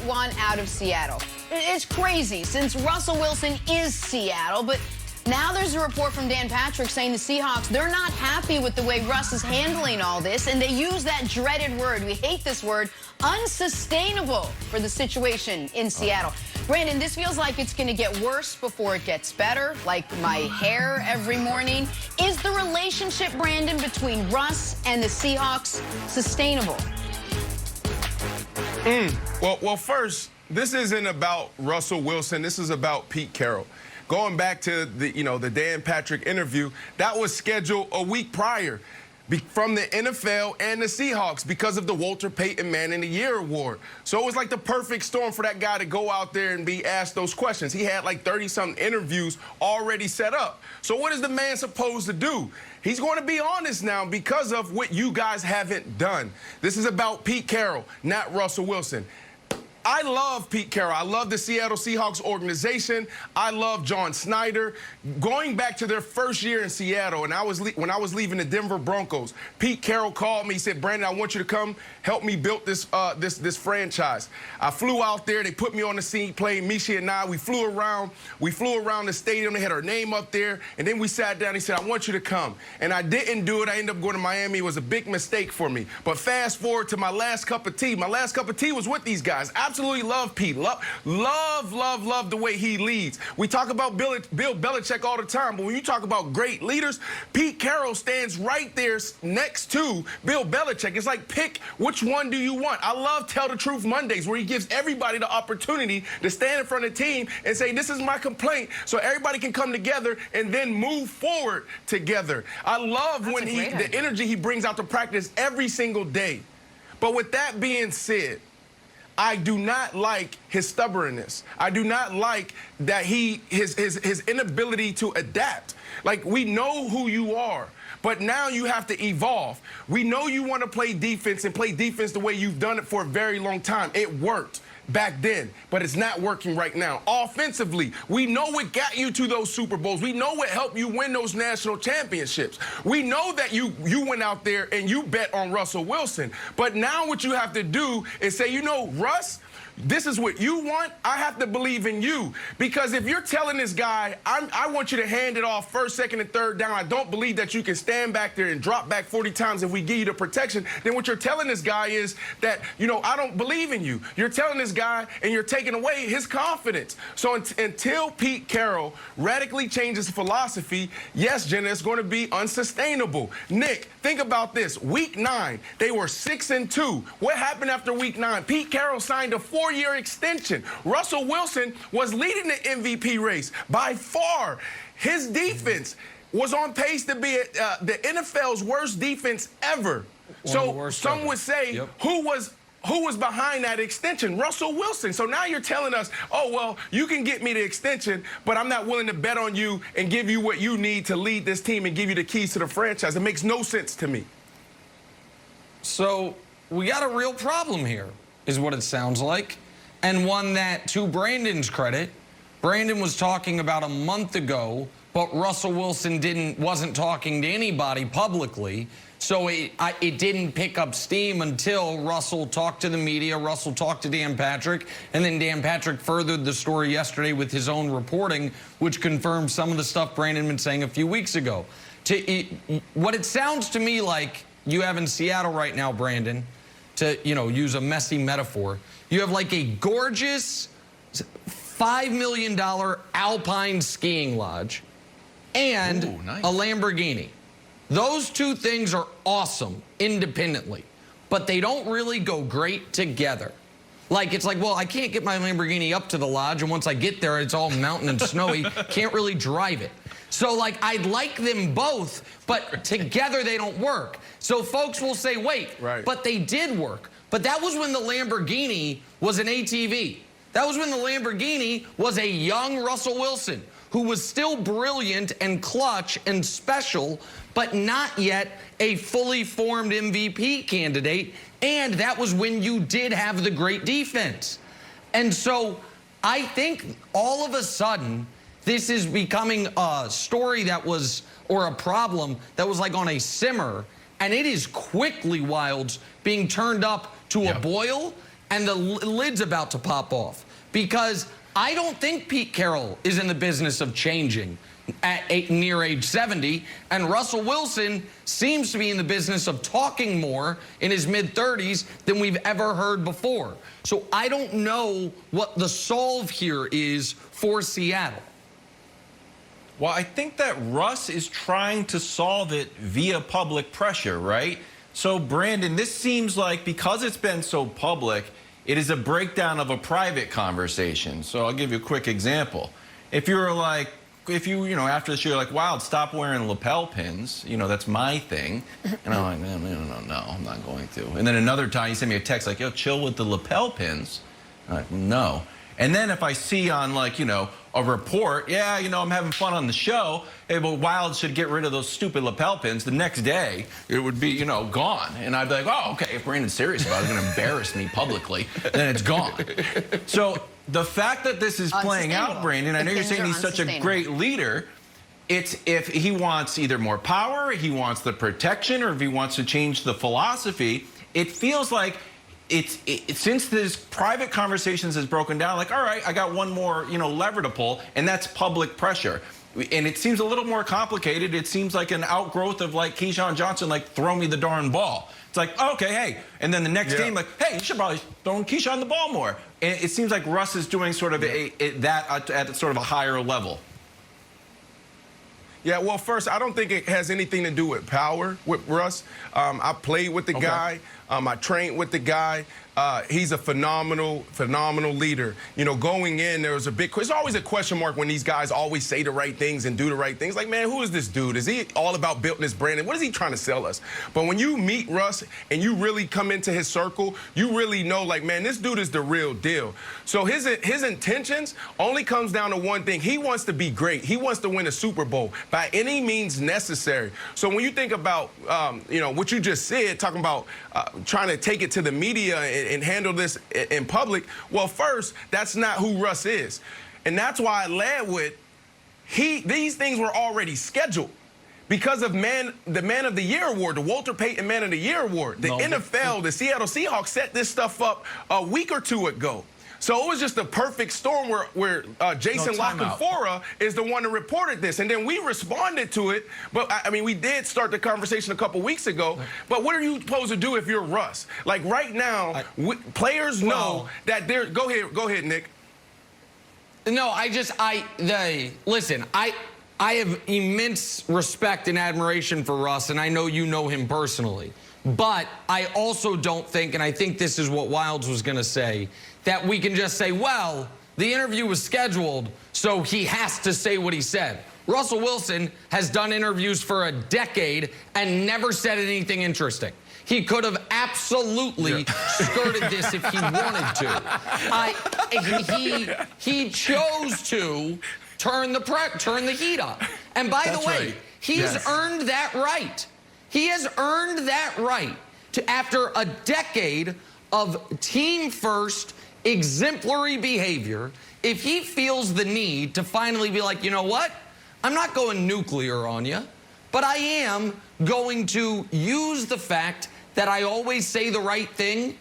want out of Seattle. It's crazy since Russell Wilson is Seattle, but now there's a report from Dan Patrick saying the Seahawks, they're not happy with the way Russ is handling all this, and they use that dreaded word, we hate this word, unsustainable, for the situation in Seattle. Brandon, this feels like it's going to get worse before it gets better, like my hair every morning. Is the relationship, Brandon, between Russ and the Seahawks sustainable? Well, first, this isn't about Russell Wilson. This is about Pete Carroll. Going back to the Dan Patrick interview, that was scheduled a week prior from the NFL and the Seahawks because of the Walter Payton Man of the Year award. So it was like the perfect storm for that guy to go out there and be asked those questions. He had like 30-something interviews already set up. So what is the man supposed to do? He's going to be honest now because of what you guys haven't done. This is about Pete Carroll, not Russell Wilson. I love Pete Carroll. I love the Seattle Seahawks organization. I love John Snyder. Going back to their first year in Seattle, and when I was leaving the Denver Broncos, Pete Carroll called me. He said, "Brandon, I want you to come help me build this this franchise." I flew out there. They put me on the scene, playing Misha and I. We flew around the stadium. They had our name up there, and then we sat down. He said, "I want you to come," and I didn't do it. I ended up going to Miami. It was a big mistake for me. But fast forward to my last cup of tea. My last cup of tea was with these guys. Absolutely love Pete. Love the way he leads. We talk about Bill Belichick all the time, but when you talk about great leaders, Pete Carroll stands right there next to Bill Belichick. It's like, pick which one do you want. I love Tell the Truth Mondays, where he gives everybody the opportunity to stand in front of the team and say, "This is my complaint," so everybody can come together and then move forward together. I love when the energy he brings out to practice every single day. But with that being said, I do not like his stubbornness. I do not like that his inability to adapt. Like, we know who you are, but now you have to evolve. We know you want to play defense and play defense the way you've done it for a very long time. It worked back then, but it's not working right now. Offensively, we know what got you to those Super Bowls. We know what helped you win those national championships. We know that you went out there and you bet on Russell Wilson. But now what you have to do is say, you know, Russ, this is what you want. I have to believe in you. Because if you're telling this guy, I want you to hand it off first, second, and third down, I don't believe that you can stand back there and drop back 40 times if we give you the protection, then what you're telling this guy is that, you know, I don't believe in you. You're telling this guy and you're taking away his confidence. So until Pete Carroll radically changes philosophy, yes, Jenna, it's going to be unsustainable. Nick, think about this. Week 9, they were 6-2. What happened after Week 9? Pete Carroll signed a 4-year extension. Russell Wilson was leading the MVP race by far. His defense was on pace to be the NFL's worst defense ever. So some would say, who was behind that extension? Russell Wilson. So now you're telling us, oh, well, you can get me the extension, but I'm not willing to bet on you and give you what you need to lead this team and give you the keys to the franchise. It makes no sense to me. So we got a real problem here, is what it sounds like, and one that, to Brandon's credit, Brandon was talking about a month ago, but Russell Wilson wasn't talking to anybody publicly, so it didn't pick up steam until Russell talked to the media, Russell talked to Dan Patrick, and then Dan Patrick furthered the story yesterday with his own reporting, which confirmed some of the stuff Brandon had been saying a few weeks ago. What it sounds to me like you have in Seattle right now, Brandon, to, you know, use a messy metaphor, you have like a gorgeous $5 million alpine skiing lodge and a Lamborghini. Those two things are awesome independently, but they don't really go great together. Like, it's like, well, I can't get my Lamborghini up to the lodge, and once I get there, it's all mountain and snowy. Can't really drive it. So, like, I'd like them both, but together they don't work. So folks will say, wait, but they did work. But that was when the Lamborghini was an ATV. That was when the Lamborghini was a young Russell Wilson, who was still brilliant and clutch and special, but not yet a fully formed MVP candidate. And that was when you did have the great defense. And so I think all of a sudden, this is becoming a story that was, or a problem that was like on a simmer, and it is quickly, Wilds, being turned up to a boil. and the lid's about to pop off, because I don't think Pete Carroll is in the business of changing at near age 70, and Russell Wilson seems to be in the business of talking more in his mid-30s than we've ever heard before. So I don't know what the solve here is for Seattle. Well, I think that Russ is trying to solve it via public pressure, right? So, Brandon, this seems like, because it's been so public, it is a breakdown of a private conversation. So I'll give you a quick example. If you were like, after this, you're like, Wild, stop wearing lapel pins. That's my thing. And I'm like, man, no, I'm not going to. And then another time you send me a text like, yo, chill with the lapel pins. I'm like, no. And then if I see on, a report, I'm having fun on the show, hey, but Wild should get rid of those stupid lapel pins, the next day it would be, gone. And I'd be like, oh, okay, if Brandon's serious about it, he's going to embarrass me publicly, then it's gone. So the fact that this is playing out, Brandon, I know you're saying he's such a great leader. It's if he wants either more power, he wants the protection, or if he wants to change the philosophy, it feels like since this private conversations has broken down, like, all right, I got one more, lever to pull, and that's public pressure. And it seems a little more complicated. It seems like an outgrowth of, like, Keyshawn Johnson, like, throw me the darn ball. It's like, okay, hey. And then the next game, like, hey, you should probably throw Keyshawn the ball more. And it seems like Russ is doing sort of that at sort of a higher level. Yeah, well, first, I don't think it has anything to do with power with Russ. I played with the guy. I trained with the guy. He's a phenomenal leader. Going in, there was there's always a question mark when these guys always say the right things and do the right things. Like, man, who is this dude? Is he all about building this brand? And what is he trying to sell us? But when you meet Russ and you really come into his circle, you really know, like, man, this dude is the real deal. So his intentions only comes down to one thing. He wants to be great. He wants to win a Super Bowl by any means necessary. So when you think about, what you just said, talking about trying to take it to the media and handle this in public, well, first, that's not who Russ is. And that's why I led with, these things were already scheduled. Because of the Man of the Year award, the Walter Payton Man of the Year award, the NFL, the Seattle Seahawks set this stuff up a week or two ago. So it was just a perfect storm where Jason Lockenfora is the one that reported this. And then we responded to it. But, I mean, we did start the conversation a couple weeks ago. But what are you supposed to do if you're Russ? Like, right now, players know that they're... Go ahead, Nick. No, listen, I have immense respect and admiration for Russ, and I know you know him personally. But I also don't think, and I think this is what Wilds was going to say, that we can just say, well, the interview was scheduled, so he has to say what he said. Russell Wilson has done interviews for a decade and never said anything interesting. He could have absolutely skirted this if he wanted to. He chose to turn the heat up. And by the way, he's earned that right. He has earned that right to, after a decade of team-first, exemplary behavior, if he feels the need to finally be like, you know what? I'm not going nuclear on you, but I am going to use the fact that I always say the right thing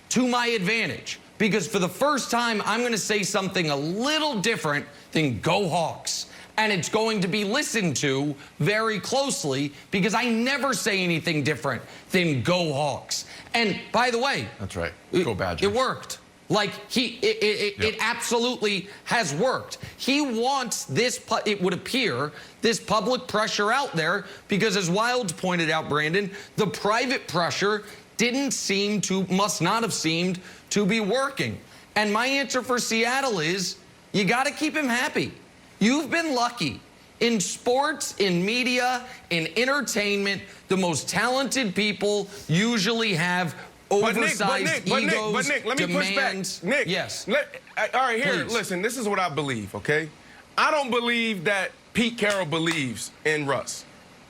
to my advantage. Because for the first time, I'm going to say something a little different than go Hawks. And it's going to be listened to very closely because I never say anything different than go Hawks. And by the way, that's right. Go Badgers. It worked. Like, it absolutely has worked. He wants this, it would appear, this public pressure out there because, as Wilds pointed out, Brandon, the private pressure must not have seemed to be working. And my answer for Seattle is, you got to keep him happy. You've been lucky. In sports, in media, in entertainment, the most talented people usually have oversized egos, but Nick, let me demands. push back. Nick, yes. All right, here, Please. Listen, this is what I believe, okay? I don't believe that Pete Carroll believes in Russ.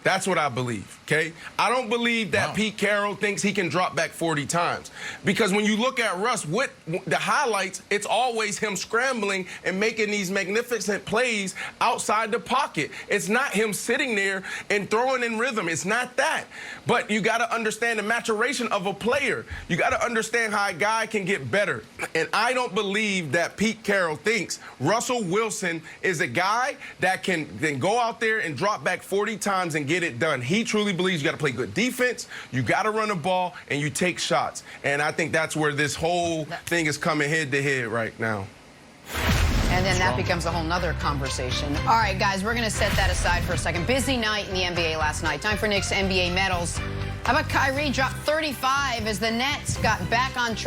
That's what I believe, okay? I don't believe that Pete Carroll thinks he can drop back 40 times. Because when you look at Russ, what the highlights, it's always him scrambling and making these magnificent plays outside the pocket. It's not him sitting there and throwing in rhythm. It's not that. But you got to understand the maturation of a player. You got to understand how a guy can get better. And I don't believe that Pete Carroll thinks Russell Wilson is a guy that can then go out there and drop back 40 times and get it done. He truly believes you got to play good defense, you got to run the ball, and you take shots. And I think that's where this whole thing is coming head to head right now. And then that becomes a whole nother conversation. All right, guys, we're going to set that aside for a second. Busy night in the NBA last night. Time for Nick's NBA medals. How about Kyrie dropped 35 as the Nets got back on track?